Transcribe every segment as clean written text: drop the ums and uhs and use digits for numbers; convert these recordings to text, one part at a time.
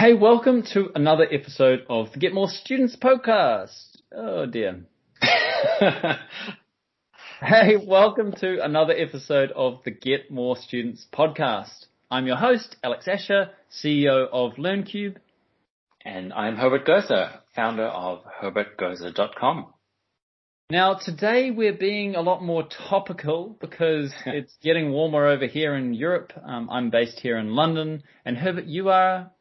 Hey, welcome to another episode of the Get More Students podcast. Oh dear. Hey, welcome to another episode of the Get More Students podcast. I'm your host, Alex Asher, CEO of LearnCube. And I'm Herbert Gozer, founder of herbertgozer.com. Now, today we're being a lot more topical because it's getting warmer over here in Europe. I'm based here in London. And Herbert, you are?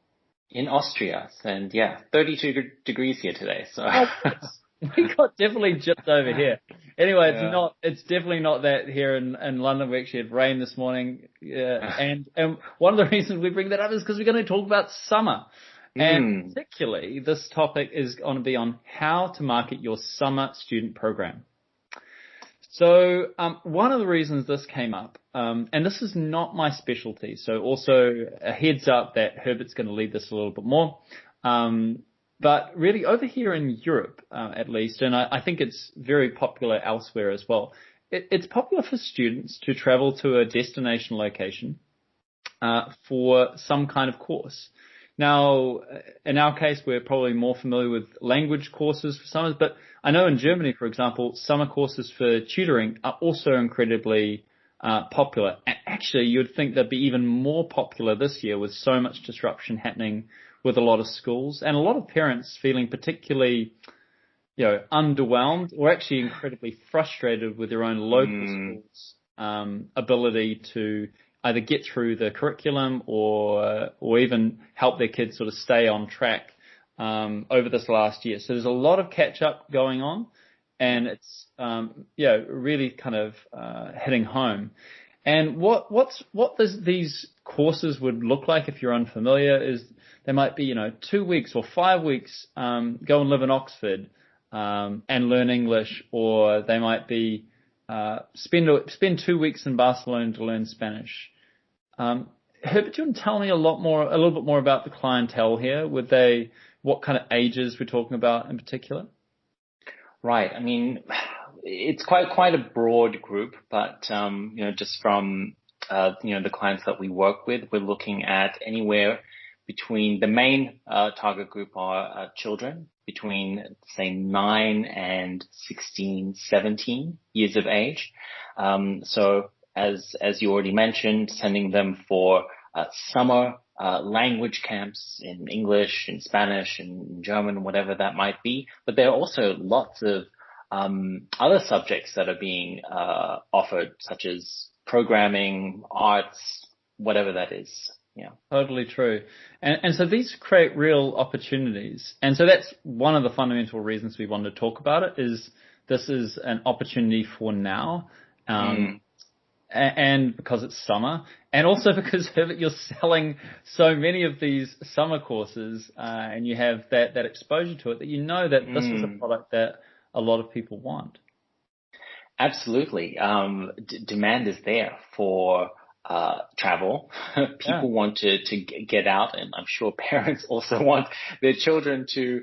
In Austria. And 32 degrees here today. So we got definitely just over here. Anyway, it's definitely not that here in London. We actually had rain this morning. And one of the reasons we bring that up is because we're going to talk about summer. And particularly, this topic is going to be on how to market your summer student program. So one of the reasons this came up, and this is not my specialty, so also a heads up that Herbert's going to lead this a little bit more. But really over here in Europe, at least, and I think it's very popular elsewhere as well, it's popular for students to travel to a destination location for some kind of course. Now, in our case, we're probably more familiar with language courses for summers, but I know in Germany, for example, summer courses for tutoring are also incredibly popular. Actually, you'd think they'd be even more popular this year with so much disruption happening with a lot of schools and a lot of parents feeling particularly, underwhelmed or actually incredibly frustrated with their own local schools' ability to either get through the curriculum or even help their kids sort of stay on track over this last year. So there's a lot of catch up going on, and it's really kind of hitting home. And what these courses would look like if you're unfamiliar is they might be 2 weeks or 5 weeks go and live in Oxford and learn English, or they might be spend 2 weeks in Barcelona to learn Spanish. Herbert, do you want to tell me a little bit more about the clientele here? What kind of ages we're talking about in particular? Right. I mean, it's quite a broad group, but just from the clients that we work with, we're looking at anywhere between the main target group are children between, say, 9 and 16, 17 years of age. So as you already mentioned, sending them for summer language camps in English, in Spanish, in German, whatever that might be. But there are also lots of other subjects that are being offered, such as programming, arts, whatever that is. Yeah. Totally true. And so these create real opportunities. And so that's one of the fundamental reasons we wanted to talk about it is this is an opportunity for now. And because it's summer, and also because Herbert, you're selling so many of these summer courses, and you have that exposure to it, that you know that this is a product that a lot of people want. Absolutely. Demand is there for travel. People want to get out, and I'm sure parents also want their children to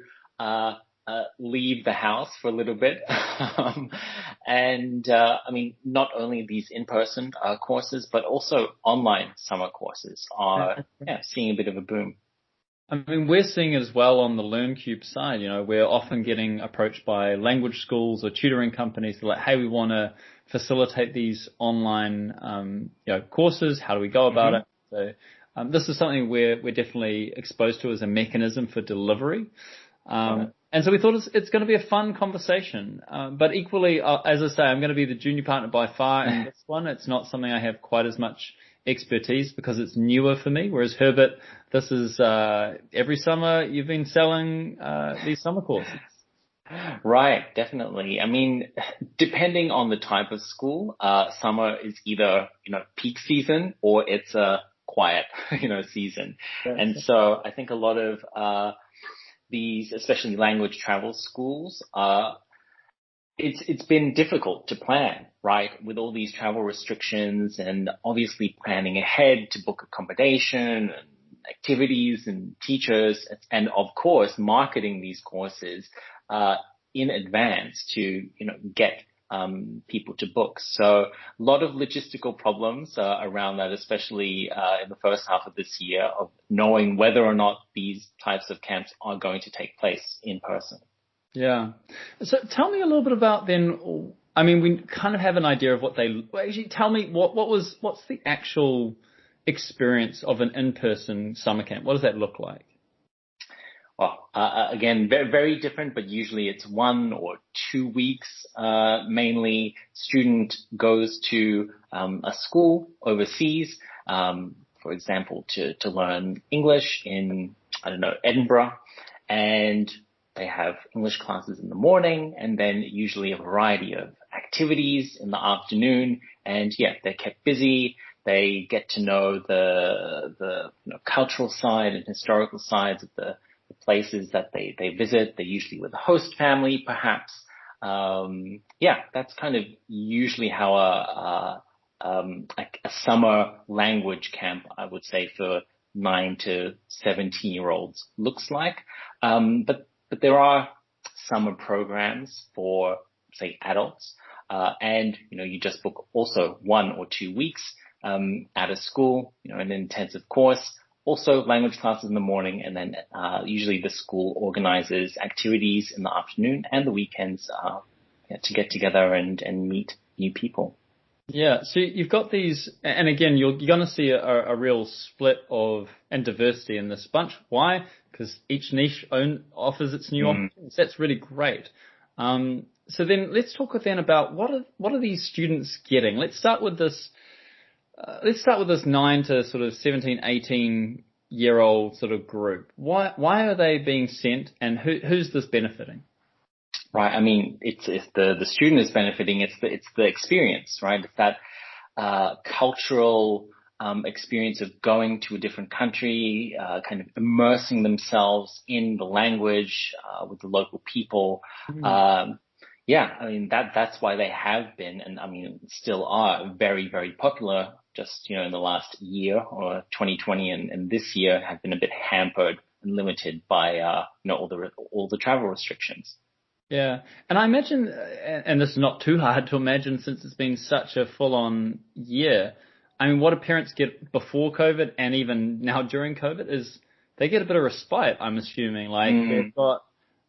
leave the house for a little bit. I mean, not only these in-person courses, but also online summer courses are seeing a bit of a boom. I mean, we're seeing it as well on the LearnCube side. We're often getting approached by language schools or tutoring companies. They're like, hey, we want to facilitate these online, courses. How do we go about it? So, this is something we're definitely exposed to as a mechanism for delivery. And so we thought it's going to be a fun conversation. But equally, as I say, I'm going to be the junior partner by far in this one. It's not something I have quite as much expertise because it's newer for me. Whereas Herbert, this is every summer you've been selling these summer courses. Right, definitely. I mean, depending on the type of school, summer is either, peak season or it's a quiet, season. Yes. And so I think a lot of these, especially language travel schools, it's been difficult to plan, right? With all these travel restrictions and obviously planning ahead to book accommodation and activities and teachers and of course marketing these courses in advance to, get people to book. So a lot of logistical problems around that, especially in the first half of this year, of knowing whether or not these types of camps are going to take place in person. Yeah. So tell me a little bit about then. I mean, we kind of have an idea of what they. Actually, tell me what's the actual experience of an in-person summer camp? What does that look like? Well, again, very, very different, but usually it's 1 or 2 weeks. Mainly, student goes to a school overseas, for example, to learn English in, I don't know, Edinburgh, and they have English classes in the morning, and then usually a variety of activities in the afternoon. And yeah, they're kept busy. They get to know the cultural side and historical sides of the places that they visit. They're usually with a host family, perhaps. Yeah, that's kind of usually how a summer language camp, I would say, for 9 to 17-year-olds looks like. But there are summer programs for, say, adults, and you just book also 1 or 2 weeks at a school, an intensive course. Also language classes in the morning, and then usually the school organizes activities in the afternoon and the weekends to get together and meet new people. Yeah, so you've got these, and again, you're going to see a real split and diversity in this bunch. Why? Because each niche offers its new opportunities. That's really great. So then let's talk then about what are these students getting? Let's start with this 9 to sort of 17, 18-year-old sort of group. Why are they being sent, and who's this benefiting? Right. I mean, it's the student is benefiting. It's the experience, right? It's that cultural experience of going to a different country, kind of immersing themselves in the language with the local people. Yeah, I mean that's why they have been, and I mean still are very, very popular. Just in the last year, or 2020 and this year, have been a bit hampered and limited by all the travel restrictions. Yeah, and I imagine, and this is not too hard to imagine since it's been such a full-on year. I mean, what do parents get before COVID and even now during COVID is they get a bit of respite. I'm assuming, like they've got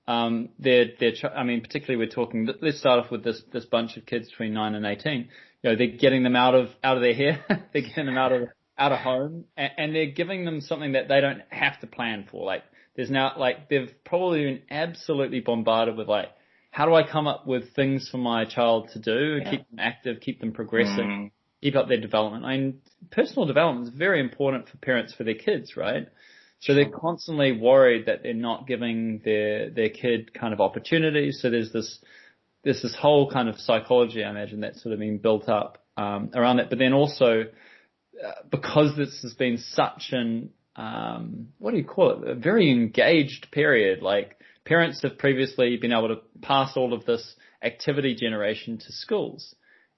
I mean, particularly we're talking. Let's start off with this bunch of kids between 9 and 18. They're getting them out of their hair, they're getting them out of home, and they're giving them something that they don't have to plan for. Like there's now, like, they've probably been absolutely bombarded with, like, how do I come up with things for my child to do, keep them active, keep them progressing, keep up their development. I mean, personal development is very important for parents for their kids, right? So they're constantly worried that they're not giving their kid kind of opportunities. So there's this whole kind of psychology, I imagine, that's sort of been built up around that. But then also, because this has been such an what do you call it? A very engaged period. Like, parents have previously been able to pass all of this activity generation to schools,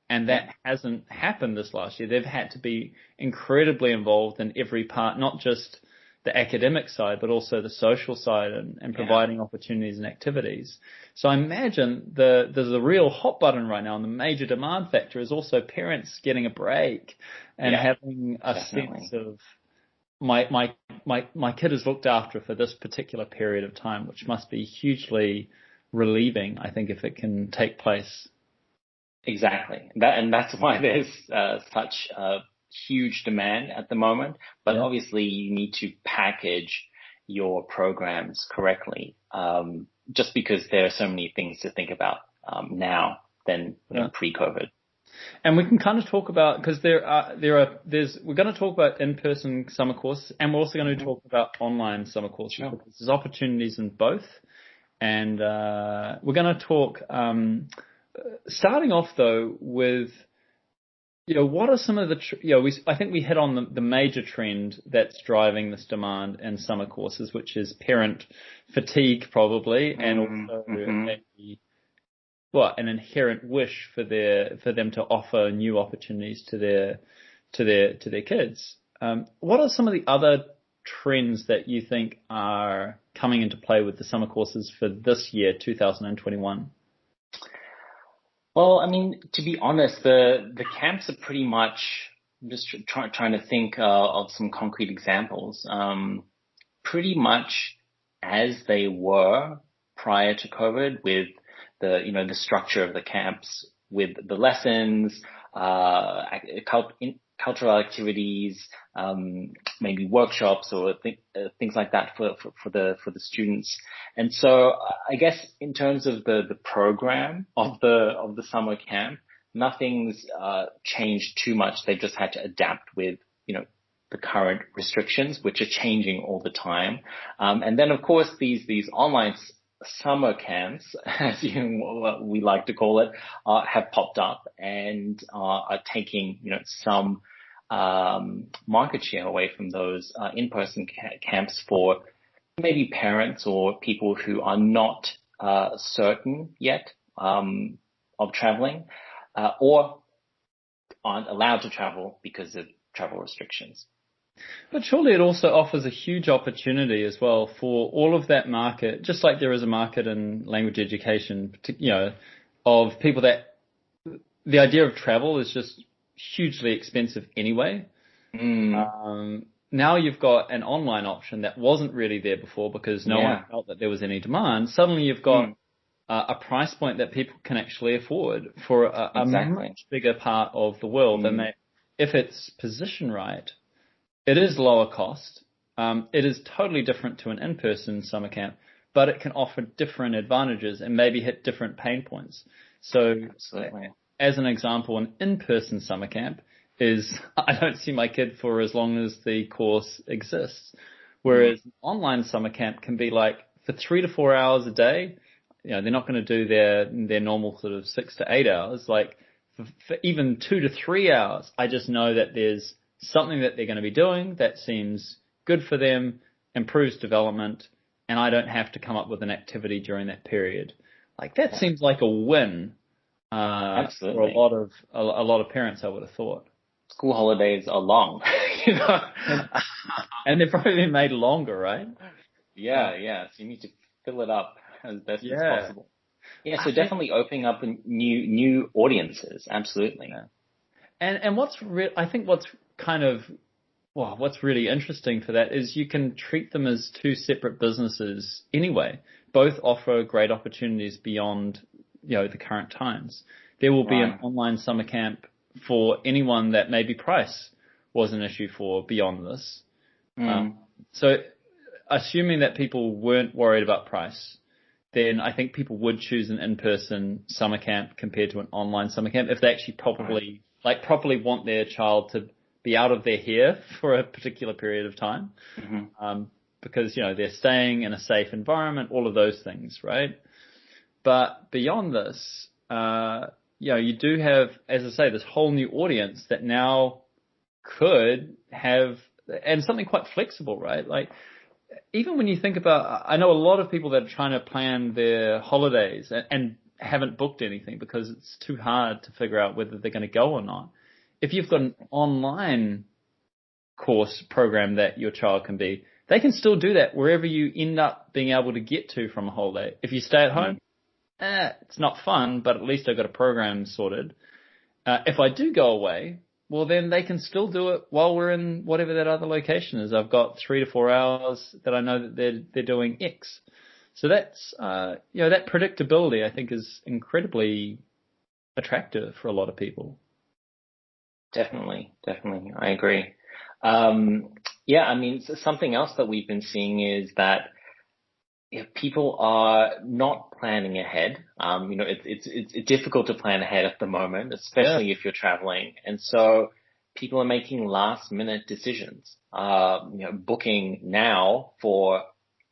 and that hasn't happened this last year. They've had to be incredibly involved in every part, not just the academic side, but also the social side and providing opportunities and activities. So I imagine there's a real hot button right now, and the major demand factor is also parents getting a break and having a sense of, my kid is looked after for this particular period of time, which must be hugely relieving, I think, if it can take place. Exactly. That's why there's such a huge demand at the moment. But obviously you need to package your programs correctly, just because there are so many things to think about now than pre-COVID. And we can kind of talk about, because we're going to talk about in-person summer courses, and we're also going to talk about online summer courses, because there's opportunities in both. And we're going to talk, starting off though with, what are some of the, I think we hit on the major trend that's driving this demand in summer courses, which is parent fatigue probably, and also an inherent wish for them to offer new opportunities to their kids. What are some of the other trends that you think are coming into play with the summer courses for this year, 2021? Well, I mean, to be honest, the camps are pretty much just trying to think of some concrete examples. Pretty much as they were prior to COVID, with the structure of the camps, with the lessons, cultural activities, maybe workshops or things like that for the students. And so I guess in terms of the program of the summer camp, nothing's changed too much. They've just had to adapt with, the current restrictions, which are changing all the time. And then of course these online summer camps, as what we like to call it, have popped up and are taking, some market share away from those in-person camps for maybe parents or people who are not certain yet of traveling or aren't allowed to travel because of travel restrictions. But surely it also offers a huge opportunity as well for all of that market, just like there is a market in language education, of people that the idea of travel is just hugely expensive anyway. Now you've got an online option that wasn't really there before because no one felt that there was any demand. Suddenly you've got a price point that people can actually afford for a much bigger part of the world. And if it's positioned right, it is lower cost. It is totally different to an in-person summer camp, but it can offer different advantages and maybe hit different pain points. So as an example, an in-person summer camp is, I don't see my kid for as long as the course exists. Whereas an online summer camp can be like for 3 to 4 hours a day. They're not going to do their normal sort of 6 to 8 hours. Like for even 2 to 3 hours, I just know that there's something that they're going to be doing that seems good for them, improves development, and I don't have to come up with an activity during that period. Like that seems like a win for a lot of parents, I would have thought. School holidays are long, and they've probably been made longer, right? Yeah. So you need to fill it up as best as possible. Yeah, so definitely opening up new audiences, absolutely. Yeah. And I think what's really interesting for that is you can treat them as two separate businesses anyway. Both offer great opportunities beyond, the current times. There will be an online summer camp for anyone that maybe price was an issue for beyond this. So assuming that people weren't worried about price, then I think people would choose an in-person summer camp compared to an online summer camp if they actually properly want their child to be out of their hair for a particular period of time. Because, they're staying in a safe environment, all of those things, right? But beyond this, you do have, as I say, this whole new audience that now could have, and something quite flexible, right? Like, even when you think about, I know a lot of people that are trying to plan their holidays and haven't booked anything because it's too hard to figure out whether they're going to go or not. If you've got an online course program that your child can be, they can still do that wherever you end up being able to get to from a holiday. If you stay at home, it's not fun, but at least I've got a program sorted. If I do go away, well, then they can still do it while we're in whatever that other location is. I've got 3 to 4 hours that I know that they're doing X. So that's, that predictability I think is incredibly attractive for a lot of people. Definitely. I agree. Something else that we've been seeing is that if people are not planning ahead, it's difficult to plan ahead at the moment, especially if you're traveling. And so people are making last minute decisions, booking now for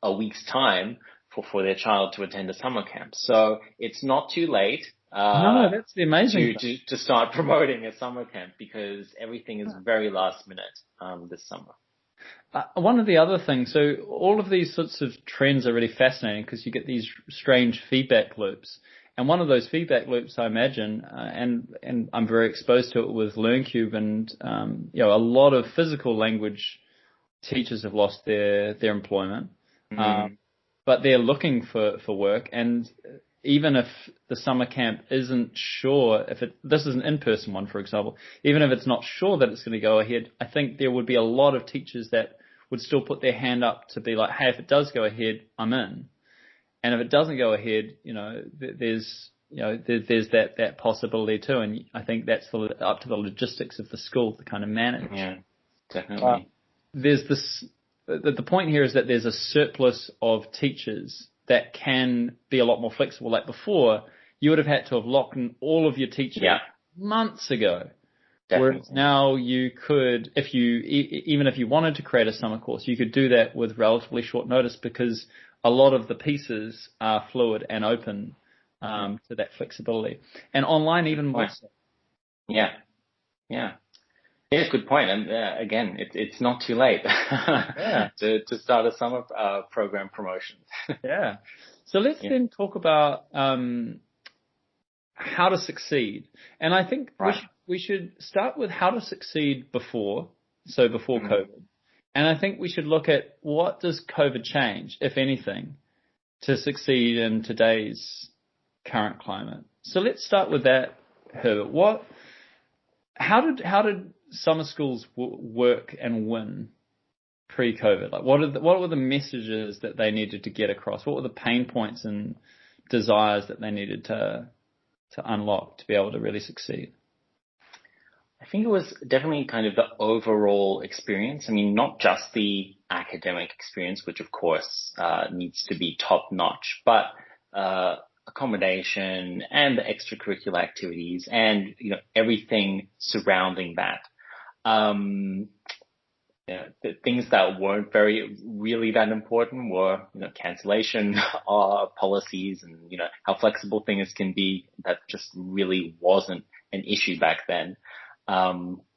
a week's time for their child to attend a summer camp. So it's not too late. No, that's the amazing to start promoting a summer camp because everything is very last minute, this summer. One of the other things, so all of these sorts of trends are really fascinating because you get these strange feedback loops. And one of those feedback loops, I imagine, and I'm very exposed to it with LearnCube and, a lot of physical language teachers have lost their employment. But they're looking for work. And even if the summer camp isn't sure this is an in-person one, for example, even if it's not sure that it's going to go ahead, I think there would be a lot of teachers that would still put their hand up to be like, hey, if it does go ahead, I'm in. And if it doesn't go ahead, there's that possibility too. And I think that's up to the logistics of the school to kind of manage. Yeah, definitely. The point here is that there's a surplus of teachers that can be a lot more flexible. Like before, you would have had to have locked in all of your teachers months ago. Definitely. Whereas now you could, even if you wanted to create a summer course, you could do that with relatively short notice because a lot of the pieces are fluid and open to that flexibility. And online even more so. Yeah. Yeah, good point. And again, it's not too late to start a summer program promotion. Yeah. So let's then talk about how to succeed. And I think we should start with how to succeed before COVID. And I think we should look at what does COVID change, if anything, to succeed in today's current climate. So let's start with that, Herbert. How did summer schools work and win pre-COVID? Like, what were the messages that they needed to get across? What were the pain points and desires that they needed to unlock to be able to really succeed? I think it was definitely kind of the overall experience. I mean, not just the academic experience, which of course needs to be top notch, but accommodation and the extracurricular activities and everything surrounding that. The things that weren't really that important were, cancellation policies and, how flexible things can be. That just really wasn't an issue back then,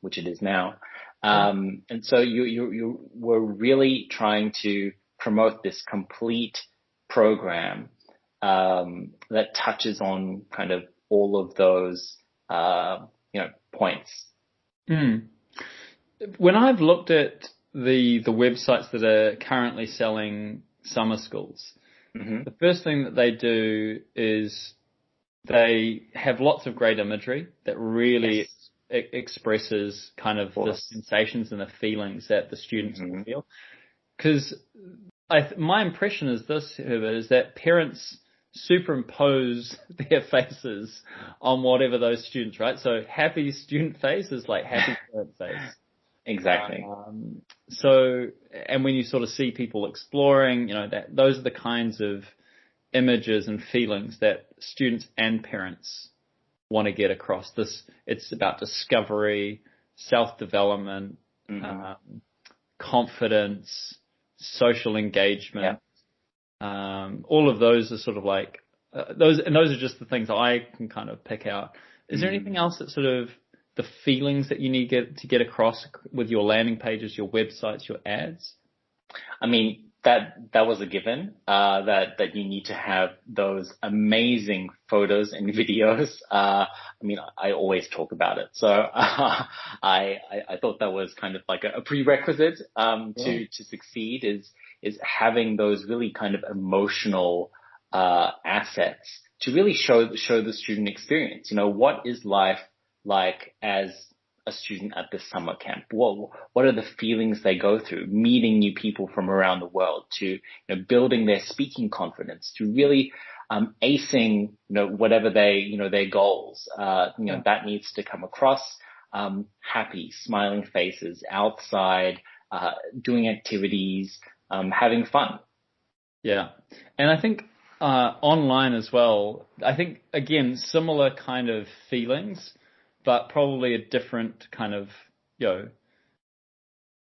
which it is now. And so you were really trying to promote this complete program, that touches on kind of all of those, points. When I've looked at the websites that are currently selling summer schools, the first thing that they do is they have lots of great imagery that really expresses kind of the sensations and the feelings that the students will feel. Because my impression is this, Herbert, is that parents superimpose their faces on whatever those students, right? So happy student face is like happy parent face. Exactly. And when you sort of see people exploring, that those are the kinds of images and feelings that students and parents want to get across. It's about discovery, self-development, confidence, social engagement. All of those are sort of like those are just the things I can kind of pick out. Is there anything else that sort of the feelings that you need to get across with your landing pages, your websites, your ads? I mean, that was a given, that you need to have those amazing photos and videos. I mean, I always talk about it. So, I thought that was kind of like a prerequisite, to succeed is having those really kind of emotional, assets to really show the student experience. What is life like as a student at this summer camp? What are the feelings they go through, meeting new people from around the world, to building their speaking confidence, to really acing whatever their goals. That needs to come across. Happy, smiling faces outside, doing activities, having fun. Yeah, and I think online as well. I think again similar kind of feelings, but probably a different kind of,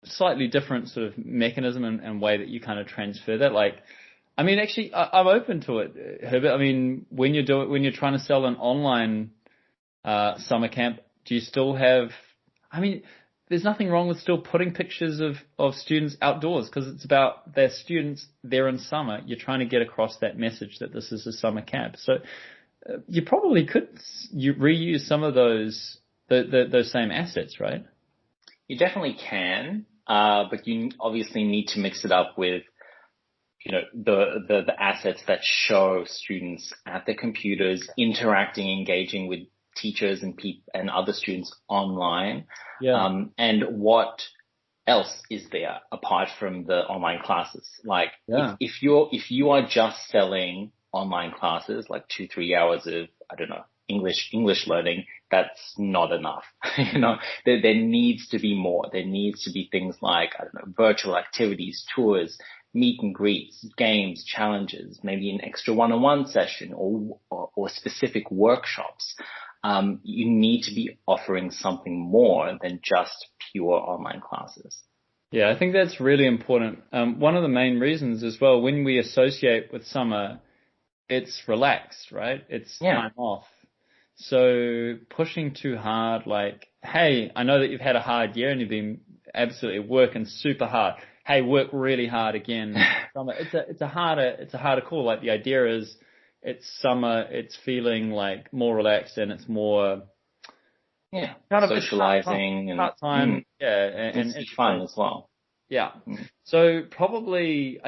slightly different sort of mechanism and way that you kind of transfer that. Like, I mean, actually, I'm open to it, Herbert. I mean, when you're trying to sell an online summer camp, do you still have? I mean, there's nothing wrong with still putting pictures of students outdoors because it's about their students. They're in summer. You're trying to get across that message that this is a summer camp. So. You probably could reuse some of those same assets, right? You definitely can, but you obviously need to mix it up with, the assets that show students at their computers interacting, engaging with teachers and other students online. Yeah. And what else is there apart from the online classes? Like Yeah. if you are just selling online classes, like 2-3 hours of, I don't know, English learning, that's not enough. There needs to be more. There needs to be things like, I don't know, virtual activities, tours, meet and greets, games, challenges, maybe an extra one-on-one session or specific workshops. You need to be offering something more than just pure online classes. Yeah, I think that's really important. One of the main reasons as well, when we associate with summer, it's relaxed, right? It's time off. So pushing too hard, like, hey, I know that you've had a hard year and you've been absolutely working super hard. Hey, work really hard again. It's a harder call. Like the idea is it's summer, it's feeling like more relaxed and it's more kind of socializing and part-time. And it's fun as well. Yeah. So probably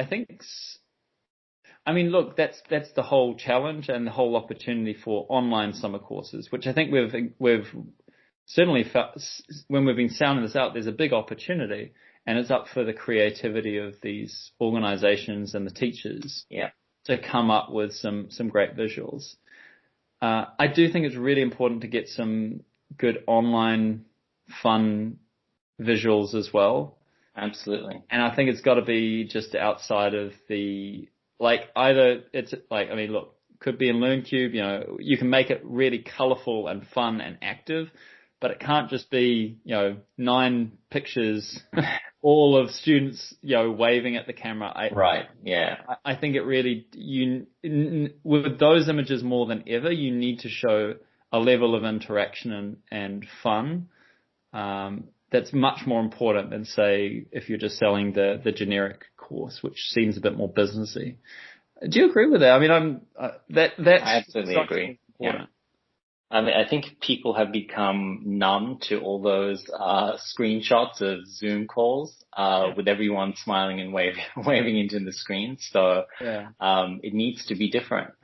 I mean, look, that's the whole challenge and the whole opportunity for online summer courses, which I think we've certainly felt when we've been sounding this out. There's a big opportunity, and it's up for the creativity of these organizations and the teachers to come up with some great visuals. I do think it's really important to get some good online fun visuals as well. Absolutely. And I think it's got to be just outside of the, like, either it's like, I mean, look, could be in LearnCube, you can make it really colorful and fun and active, but it can't just be, 9 pictures, all of students, waving at the camera. I think it really, with those images more than ever, you need to show a level of interaction and fun. That's much more important than, say, if you're just selling the generic course, which seems a bit more businessy. Do you agree with that? I mean, that's I absolutely agree. Yeah. I mean, I think people have become numb to all those screenshots of Zoom calls with everyone smiling and waving into the screen. So it needs to be different.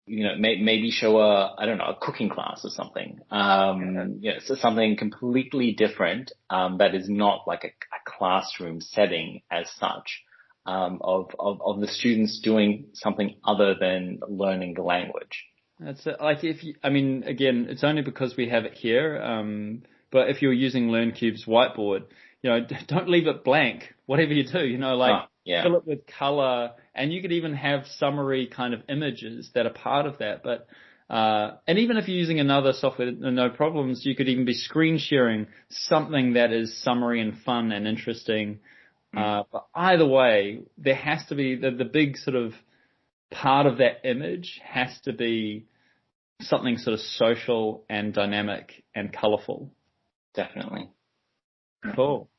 Maybe show a cooking class or something. So something completely different, that is not like a classroom setting as such, of the students doing something other than learning the language. That's like again, it's only because we have it here. But if you're using LearnCube's whiteboard, don't leave it blank. Whatever you do, fill it with color, and you could even have summary kind of images that are part of that. But and even if you're using another software, no problems. You could even be screen sharing something that is summary and fun and interesting. But either way, there has to be the big sort of part of that image has to be something sort of social and dynamic and colorful. Definitely. Cool.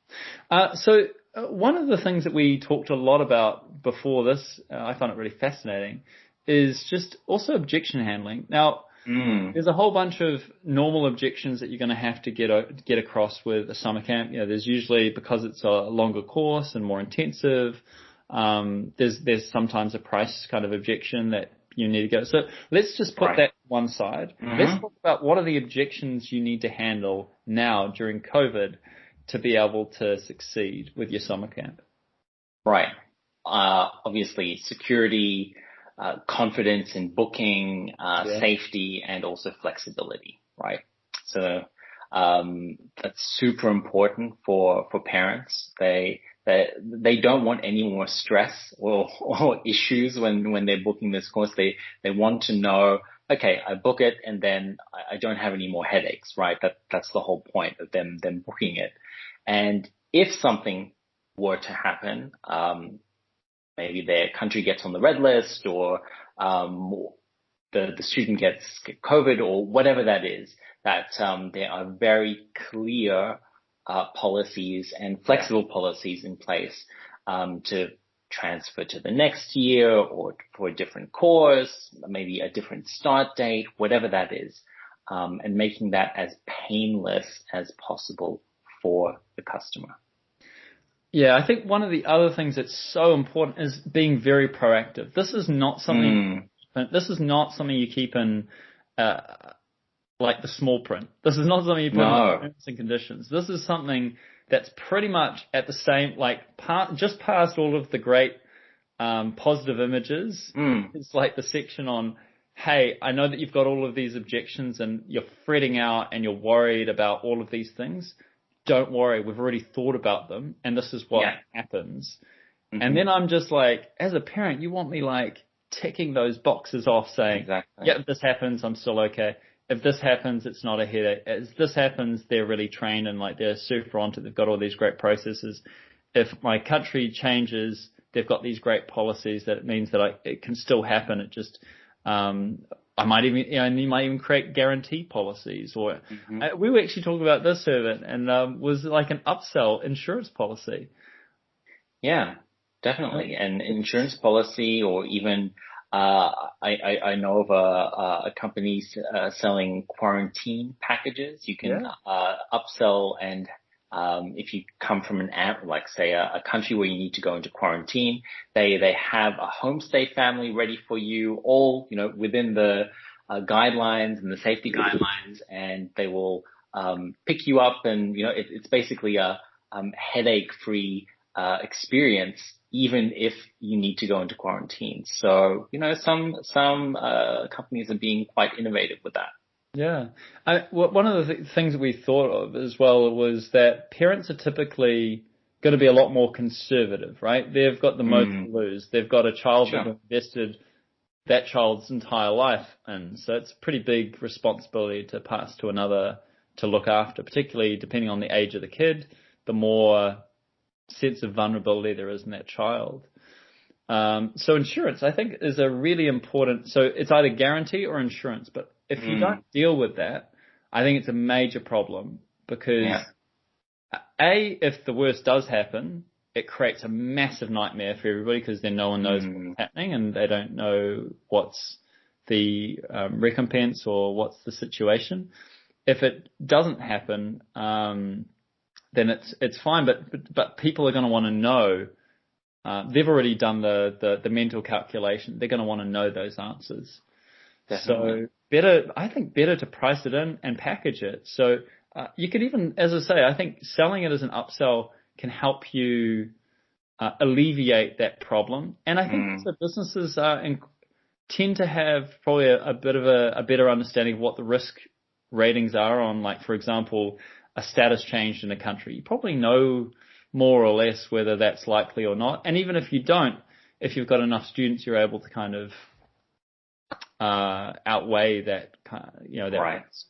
So one of the things that we talked a lot about before this, I found it really fascinating, is just also objection handling. Now, there's a whole bunch of normal objections that you're going to have to get across with a summer camp. There's usually, because it's a longer course and more intensive, there's sometimes a price kind of objection that you need to go. So let's just put that one side. Let's talk about what are the objections you need to handle now during COVID to be able to succeed with your summer camp. Right. Obviously security, confidence in booking, safety, and also flexibility, right? So, that's super important for parents. They don't want any more stress or issues when they're booking this course. They want to know, okay, I book it and then I don't have any more headaches, right? That's the whole point of them booking it. And if something were to happen, maybe their country gets on the red list or, the student gets COVID or whatever that is, that, there are very clear, policies and flexible policies in place, to transfer to the next year or for a different course, maybe a different start date, whatever that is, and making that as painless as possible for the customer. Yeah, I think one of the other things that's so important is being very proactive. This is not something. This is not something you keep in. Like the small print. This is not something you put in the terms and conditions. This is something that's pretty much at the same, like just past all of the great positive images. It's like the section on, hey, I know that you've got all of these objections and you're fretting out and you're worried about all of these things. Don't worry, we've already thought about them and this is what happens. And then I'm just like, as a parent, you want me like ticking those boxes off saying, yeah, if this happens, I'm still okay. If this happens, it's not a headache. If this happens, they're really trained and like they're super onto it. They've got all these great processes. If my country changes, they've got these great policies that it means that it can still happen. It just, I might even, and you might even create guarantee policies or we were actually talking about this, Herbert, and was like an upsell insurance policy. Yeah, definitely. An insurance policy or even, I know of a company selling quarantine packages. You can upsell and if you come from like say a country where you need to go into quarantine, they have a homestay family ready for you, all within the guidelines and the safety guidelines, and they will pick you up, and it's basically a headache-free experience, even if you need to go into quarantine. So, some companies are being quite innovative with that. Yeah. One of the things that we thought of as well was that parents are typically going to be a lot more conservative, right? They've got the most to lose. They've got a child that invested that child's entire life in. So it's a pretty big responsibility to pass to another to look after, particularly depending on the age of the kid, the more sense of vulnerability there is in that child. So insurance, I think, is a really important, so it's either guarantee or insurance, but if you don't deal with that, I think it's a major problem because if the worst does happen, it creates a massive nightmare for everybody because then no one knows what's happening and they don't know what's the recompense or what's the situation. If it doesn't happen, then it's fine, but people are going to want to know. They've already done the mental calculation. They're going to want to know those answers. Definitely. So I think better to price it in and package it. So you could even, as I say, I think selling it as an upsell can help you alleviate that problem. And I think also businesses tend to have probably a bit of a better understanding of what the risk ratings are on, like, for example, a status change in a country. You probably know more or less whether that's likely or not. And even if you don't, if you've got enough students, you're able to kind of outweigh that, that risk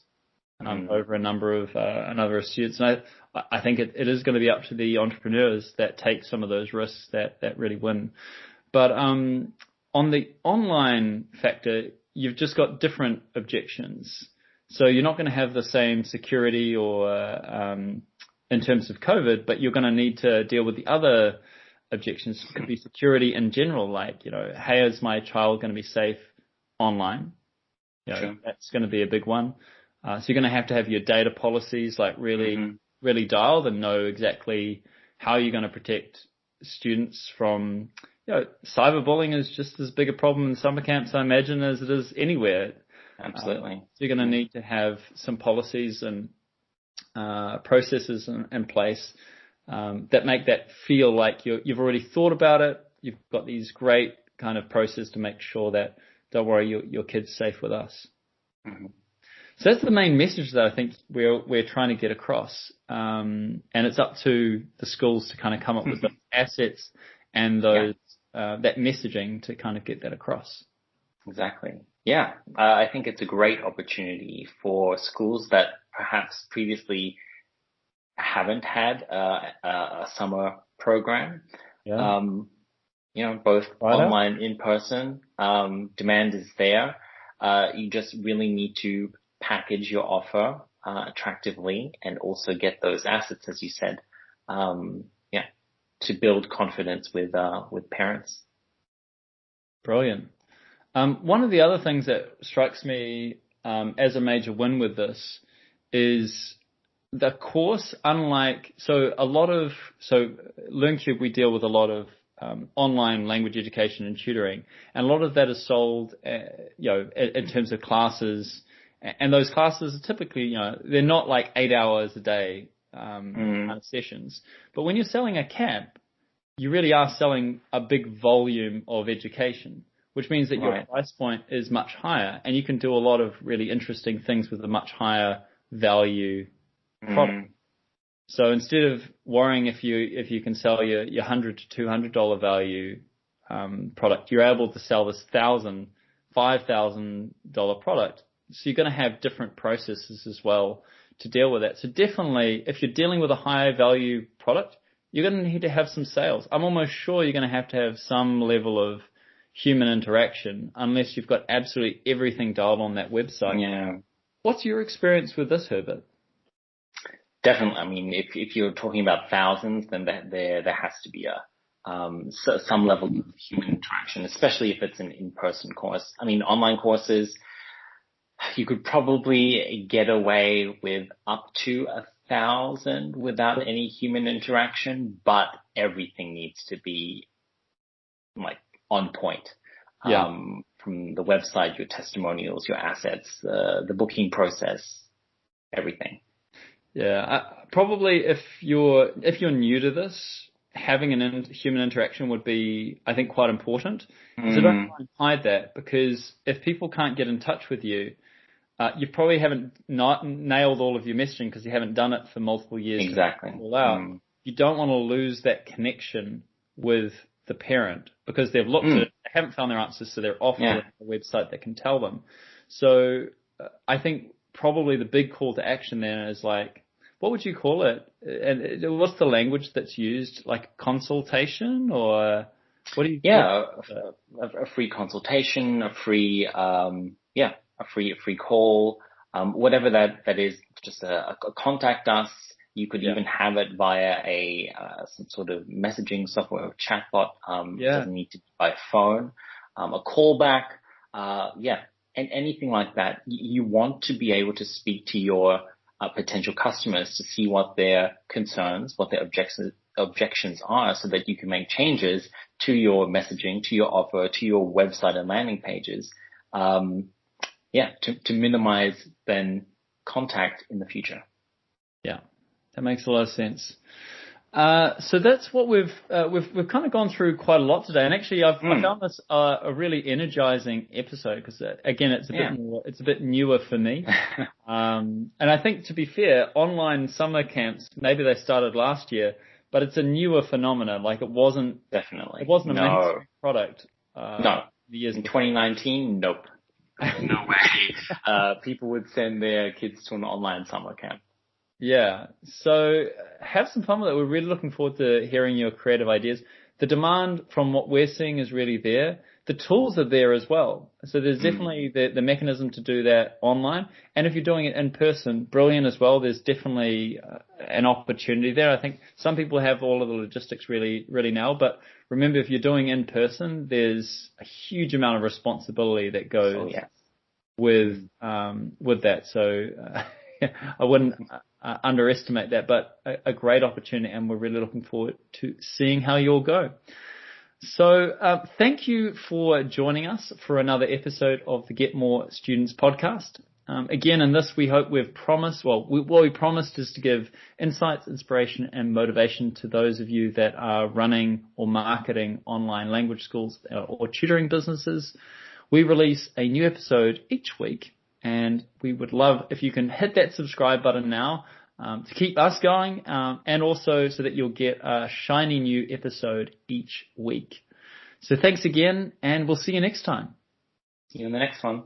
over a number of students. And I think it is going to be up to the entrepreneurs that take some of those risks that really win. But on the online factor, you've just got different objections. So you're not going to have the same security or in terms of COVID, but you're going to need to deal with the other objections. It could be security in general, like, hey, is my child going to be safe online? That's going to be a big one. So you're going to have your data policies like really dialed and know exactly how you're going to protect students from, cyberbullying is just as big a problem in summer camps, I imagine, as it is anywhere. Absolutely. So you're going to need to have some policies and processes in place that make that feel like you've already thought about it. You've got these great kind of processes to make sure that, don't worry, your kid's safe with us. So that's the main message that I think we're trying to get across. And it's up to the schools to kind of come up with the assets and those that messaging to kind of get that across. Exactly. Yeah. I think it's a great opportunity for schools that perhaps previously haven't had a summer program. Both online, in person, demand is there. You just really need to package your offer attractively and also get those assets, as you said, to build confidence with parents. Brilliant. One of the other things that strikes me as a major win with this is the course, so LearnCube, we deal with a lot of online language education and tutoring, and a lot of that is sold, in terms of classes, and those classes are typically, they're not like 8 hours a day kind of sessions. But when you're selling a camp, you really are selling a big volume of education, which means that your price point is much higher, and you can do a lot of really interesting things with a much higher value product. So instead of worrying if you can sell your $100 to $200 value product, you're able to sell this $1,000, $5,000 product. So you're going to have different processes as well to deal with that. So definitely, if you're dealing with a higher value product, you're going to need to have some sales. I'm almost sure you're going to have some level of human interaction, unless you've got absolutely everything dialed on that website. Yeah. What's your experience with this, Herbert? Definitely. I mean, if you're talking about thousands, then there has to be some level of human interaction, especially if it's an in-person course. I mean, online courses, you could probably get away with up to 1,000 without any human interaction, but everything needs to be like on point. Yeah. From the website, your testimonials, your assets, the booking process, everything. Yeah, probably if you're new to this, having human interaction would be, I think, quite important. So don't try and hide that, because if people can't get in touch with you, you probably haven't nailed all of your messaging because you haven't done it for multiple years. Exactly. You don't want to lose that connection with the parent because they've looked at it, they haven't found their answers, so they're off to a website that can tell them. So I think probably the big call to action then is like, what would you call it? And what's the language that's used? Like consultation, or what do you? Yeah, a free consultation, a free call, whatever that is. Just a contact us. You could even have it via some sort of messaging software or chatbot. It doesn't need to be by phone. A callback, and anything like that. You want to be able to speak to your potential customers to see what their concerns, what their objections are, so that you can make changes to your messaging, to your offer, to your website and landing pages. To minimize then contact in the future. Yeah, that makes a lot of sense. So that's what we've kind of gone through quite a lot today, and actually I found this a really energizing episode because again it's a bit newer for me, and I think, to be fair, online summer camps, maybe they started last year, but it's a newer phenomenon. Like it wasn't a mainstream product. No, years in 2019, nope, no way. People would send their kids to an online summer camp. Yeah. So have some fun with it. We're really looking forward to hearing your creative ideas. The demand from what we're seeing is really there. The tools are there as well. So there's definitely the mechanism to do that online. And if you're doing it in person, brilliant as well. There's definitely an opportunity there. I think some people have all of the logistics really, really now. But remember, if you're doing in person, there's a huge amount of responsibility that goes with that. So I wouldn't underestimate that, but a great opportunity, and we're really looking forward to seeing how you'll go. So thank you for joining us for another episode of the Get More Students podcast. Again, in this, we hope we've promised, what we promised is to give insights, inspiration, and motivation to those of you that are running or marketing online language schools or tutoring businesses. We release a new episode each week, and we would love if you can hit that subscribe button now to keep us going, and also so that you'll get a shiny new episode each week. So thanks again, and we'll see you next time. See you in the next one.